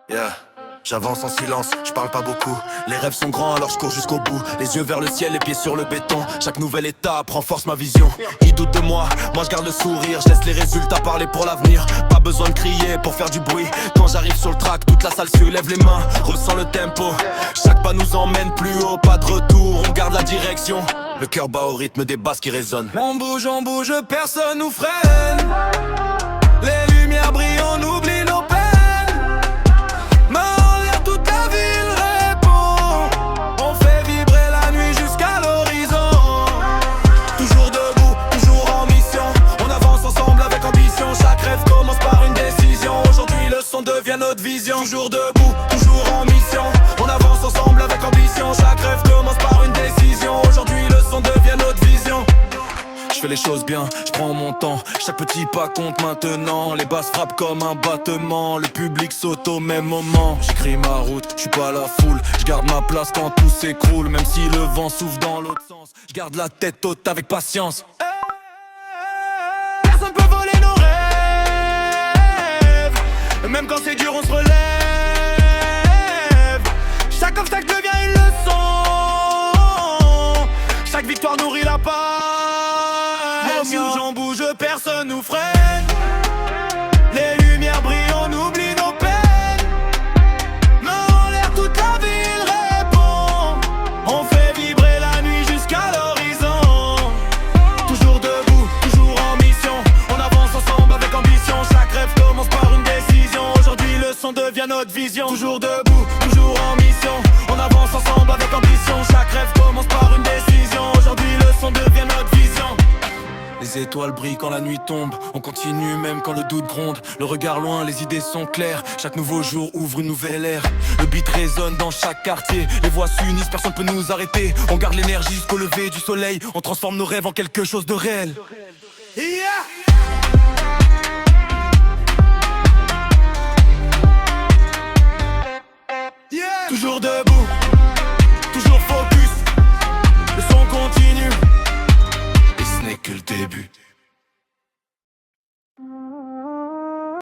Yeah. J'avance en silence, je parle pas beaucoup. Les rêves sont grands alors je cours jusqu'au bout. Les yeux vers le ciel, les pieds sur le béton. Chaque nouvelle étape renforce ma vision. Ils doutent de moi, moi je garde le sourire. Je laisse les résultats parler pour l'avenir. Pas besoin de crier pour faire du bruit. Quand j'arrive sur le track, toute la salle se lève les mains, ressent le tempo. Chaque pas nous emmène plus haut, pas de retour, on garde la direction. Le cœur bat au rythme des basses qui résonnent. On bouge, personne nous freine. Les lumières brillent, on oublie nos peines. Main en l'air, toute la ville répond. On fait vibrer la nuit jusqu'à l'horizon. Toujours debout, toujours en mission. On avance ensemble avec ambition. Chaque rêve commence par une décision. Aujourd'hui le son devient notre vision. Toujours debout, toujours en mission. On avance ensemble avec ambition. Chaque rêve commence par une décision. Aujourd'hui le son devient notre vision. Je fais les choses bien, je prends mon temps. Chaque petit pas compte maintenant. Les basses frappent comme un battement. Le public saute au même moment. J'écris ma route, je suis pas la foule. Je garde ma place quand tout s'écroule. Même si le vent souffle dans l'autre sens, je garde la tête haute avec patience. Personne peut voler nos rêves. Même quand c'est dur on se relève. Chaque obstacle devient une leçon. Chaque victoire nourrit la page. On bouge, personne nous freine. Les lumières brillent, on oublie nos peines. Main en l'air, toute la ville répond. On fait vibrer la nuit jusqu'à l'horizon. Toujours debout, toujours en mission. On avance ensemble avec ambition. Chaque rêve commence par une décision. Aujourd'hui le son devient notre vision. Toujours debout, toujours en mission. On avance ensemble avec ambition. Chaque rêve commence par une décision. Aujourd'hui le son devient notre vision. Les étoiles brillent quand la nuit tombe. On continue même quand le doute gronde. Le regard loin, les idées sont claires. Chaque nouveau jour ouvre une nouvelle ère. Le beat résonne dans chaque quartier. Les voix s'unissent, personne peut nous arrêter. On garde l'énergie jusqu'au lever du soleil. On transforme nos rêves en quelque chose de réel. Yeah!